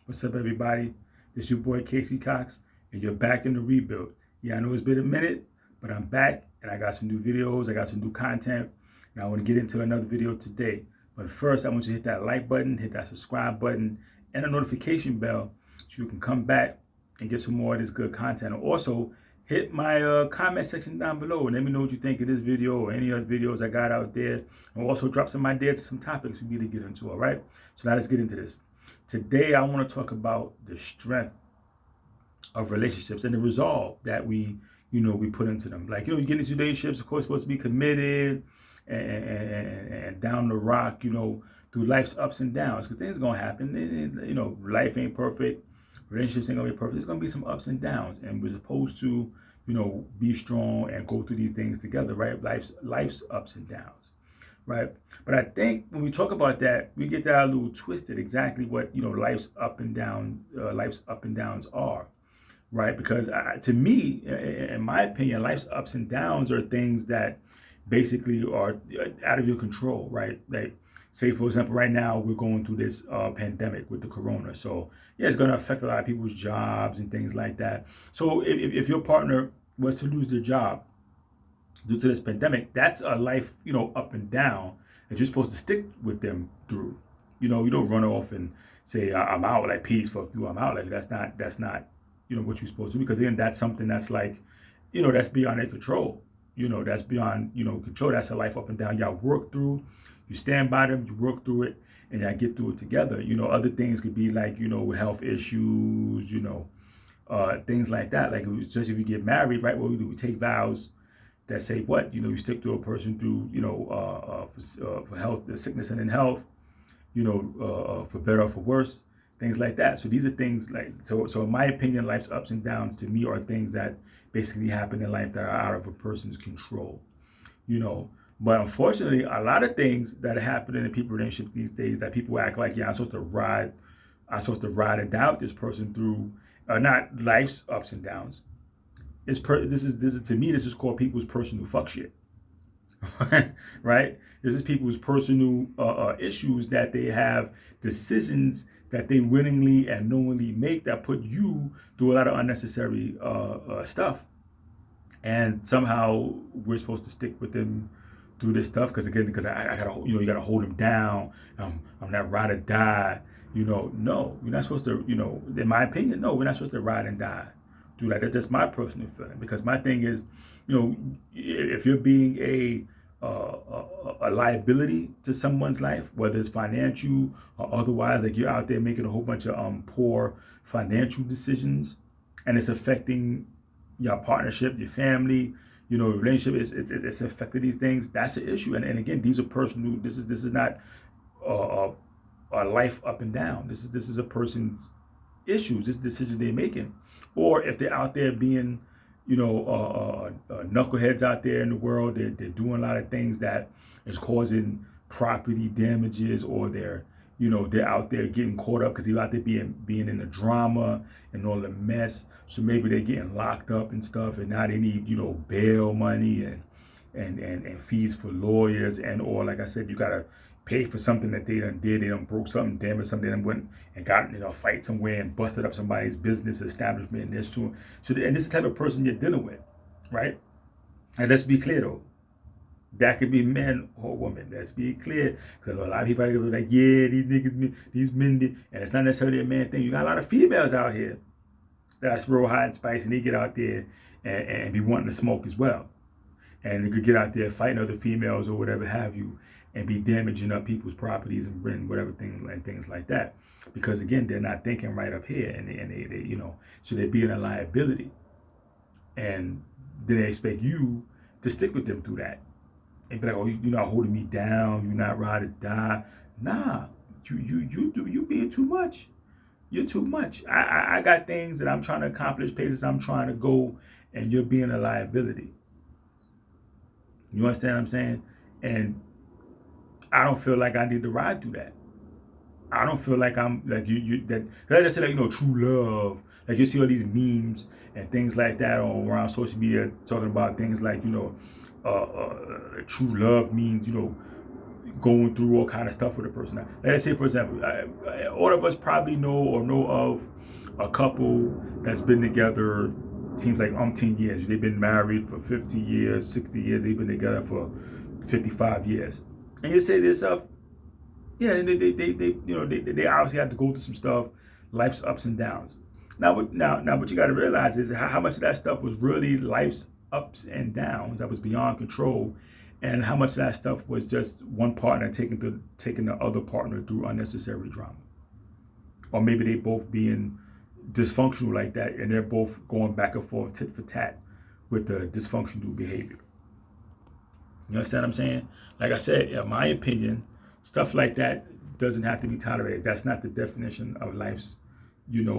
What's up, everybody? This your boy Casey Cox, and you're back in the rebuild. Yeah, I know it's been a minute, but I'm back, and I got some new videos, I got some new content, and I want to get into another video today. But first, I want you to hit that like button, hit that subscribe button, and the notification bell so you can come back and get some more of this good content. And also, hit my comment section down below and let me know what you think of this video or any other videos I got out there. And also drop some ideas, some topics we need to get into, all right? So now let's get into this. Today, I want to talk about the strength of relationships and the resolve that we put into them. Like, you get into relationships, of course, supposed to be committed and down the rock, through life's ups and downs, because things going to happen. Life ain't perfect. Relationships ain't going to be perfect. There's going to be some ups and downs, and we're supposed to, be strong and go through these things together, right? Life's ups and downs. Right. But I think when we talk about that, we get that a little twisted, exactly what, life's up and downs are. Right. Because to me, in my opinion, life's ups and downs are things that basically are out of your control. Right. Like, say, for example, right now we're going through this pandemic with the corona. So, yeah, it's going to affect a lot of people's jobs and things like that. So if your partner was to lose their job due to this pandemic, that's a life, up and down that you're supposed to stick with them through. You don't run off and say, I'm out, like, peace, fuck you, I'm out. Like, that's not, what you're supposed to do. Because again, that's something that's like, that's beyond their control. That's beyond, control. That's a life up and down. Y'all work through, you stand by them, you work through it, and y'all get through it together. Other things could be like, health issues, things like that. Like, especially if you get married, right? What we do, we take vows that say what, you stick to a person through, for health, sickness and in health, for better or for worse, things like that. So these are things like, so in my opinion, life's ups and downs to me are things that basically happen in life that are out of a person's control, But unfortunately, a lot of things that are happening in people's relationships these days that people act like, yeah, I'm supposed to ride and die with this person through, not life's ups and downs. This is to me, this is called people's personal fuck shit. Right? This is people's personal issues that they have, decisions that they willingly and knowingly make that put you through a lot of unnecessary stuff. And somehow we're supposed to stick with them through this stuff because I gotta, you gotta hold them down. I'm not ride or die. No, we're not supposed to. In my opinion, no, we're not supposed to ride and die do that. That's just my personal feeling. Because my thing is, if you're being a liability to someone's life, whether it's financial or otherwise, like you're out there making a whole bunch of poor financial decisions, and it's affecting your partnership, your family, relationship. It's affecting these things. That's an issue. And again, these are personal. This is not a life up and down. This is a person's issues. This decision they're making. Or if they're out there being, knuckleheads out there in the world, they're doing a lot of things that is causing property damages, or they're out there getting caught up because they're out there being in the drama and all the mess. So maybe they're getting locked up and stuff, and now they need bail money and fees for lawyers, and or like I said, you gotta pay for something that they done did. They done broke something, damaged something. They done went and got in a fight somewhere and busted up somebody's business establishment. And they're suing. And this is the type of person you're dealing with, right? And let's be clear though, that could be man or woman. Let's be clear, because a lot of people are like, yeah, these niggas, these men, and it's not necessarily a man thing. You got a lot of females out here that's real hot and spicy, and they get out there and be wanting to smoke as well. And they could get out there fighting other females or whatever have you, and be damaging up people's properties and whatever things like that. Because again, they're not thinking right up here, and they so they're being a liability, and then they expect you to stick with them through that, and be like, oh, you're not holding me down, you're not ride or die. Nah, you being too much. You're too much. I got things that I'm trying to accomplish, places I'm trying to go, and you're being a liability. You understand what I'm saying? And I don't feel like I need to ride through that. I don't feel like I'm like that. Like I said, like, true love. Like you see all these memes and things like that on around social media talking about things like, true love means, going through all kind of stuff with a person. Like, let's say, for example, all of us probably know of a couple that's been together, seems like umpteen years. They've been married for 50 years, 60 years. They've been together for 55 years. And you say to yourself, yeah, and they obviously had to go through some stuff, life's ups and downs. Now, what you got to realize is how much of that stuff was really life's ups and downs that was beyond control, and how much of that stuff was just one partner taking the other partner through unnecessary drama, or maybe they both being dysfunctional like that, and they're both going back and forth tit for tat with the dysfunctional behavior. You understand what I'm saying? Like I said, in my opinion, stuff like that doesn't have to be tolerated. That's not the definition of life's,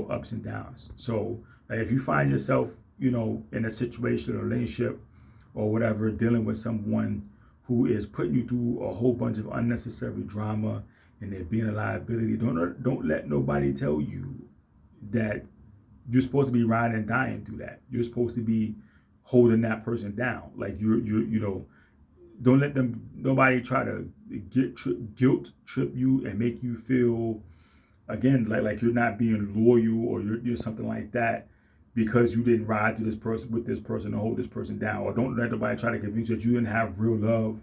ups and downs. So, like, if you find yourself, in a situation or relationship or whatever, dealing with someone who is putting you through a whole bunch of unnecessary drama and they're being a liability, don't let nobody tell you that you're supposed to be riding and dying through that. You're supposed to be holding that person down. Like don't let nobody try to guilt trip you and make you feel, again, like you're not being loyal or you're something like that because you didn't ride through this person with this person or hold this person down. Or don't let nobody try to convince you that you didn't have real love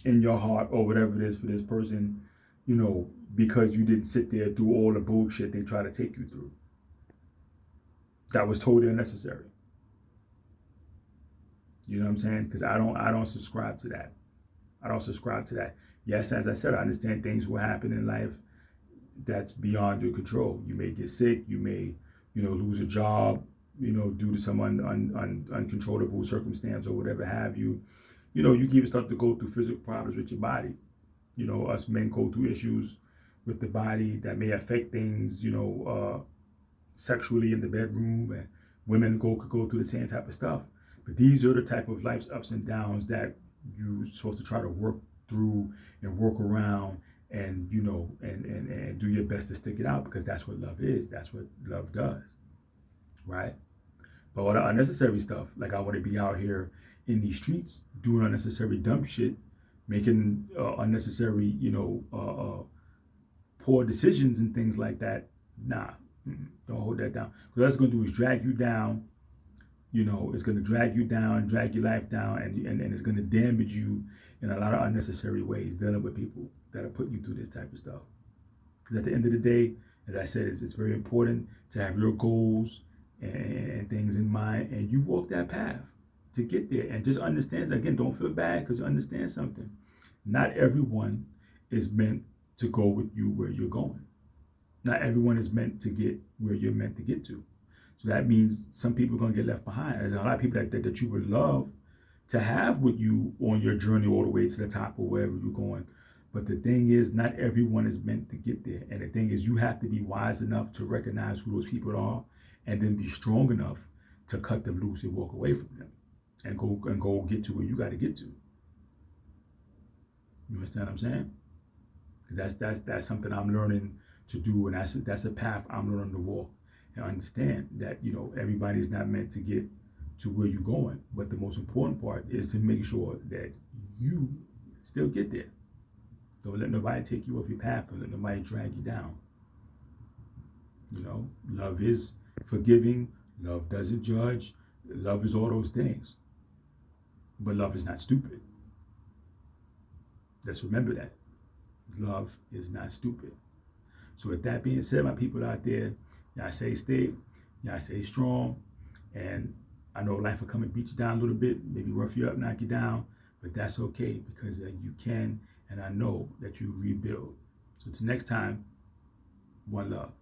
in your heart or whatever it is for this person, because you didn't sit there through all the bullshit they try to take you through. That was totally unnecessary. You know what I'm saying? Because I don't subscribe to that. I don't subscribe to that. Yes, as I said, I understand things will happen in life that's beyond your control. You may get sick. You may, lose a job, due to some uncontrollable circumstance or whatever have you. You can even start to go through physical problems with your body. Us men go through issues with the body that may affect things, sexually in the bedroom, and women could go through the same type of stuff. But these are the type of life's ups and downs that you're supposed to try to work through and work around, and and do your best to stick it out, because that's what love is. That's what love does, right? But all the unnecessary stuff, like I want to be out here in these streets doing unnecessary dumb shit, making unnecessary, poor decisions and things like that. Nah, don't hold that down. Because what that's going to do is drag you down. It's going to drag you down, drag your life down, and it's going to damage you in a lot of unnecessary ways, dealing with people that are putting you through this type of stuff. Because at the end of the day, as I said, it's very important to have your goals and things in mind, and you walk that path to get there. And just understand, again, don't feel bad, because you understand something. Not everyone is meant to go with you where you're going. Not everyone is meant to get where you're meant to get to. So that means some people are going to get left behind. There's a lot of people that you would love to have with you on your journey all the way to the top or wherever you're going. But the thing is, not everyone is meant to get there. And the thing is, you have to be wise enough to recognize who those people are, and then be strong enough to cut them loose and walk away from them and go get to where you got to get to. You understand what I'm saying? That's something I'm learning to do, and that's a path I'm learning to walk. And understand that, everybody's not meant to get to where you're going. But the most important part is to make sure that you still get there. Don't let nobody take you off your path. Don't let nobody drag you down. Love is forgiving. Love doesn't judge. Love is all those things. But love is not stupid. Let's remember that. Love is not stupid. So with that being said, my people out there, y'all stay safe, y'all stay strong, and I know life will come and beat you down a little bit, maybe rough you up, knock you down, but that's okay, because you can, and I know that you rebuild. So till next time, one love.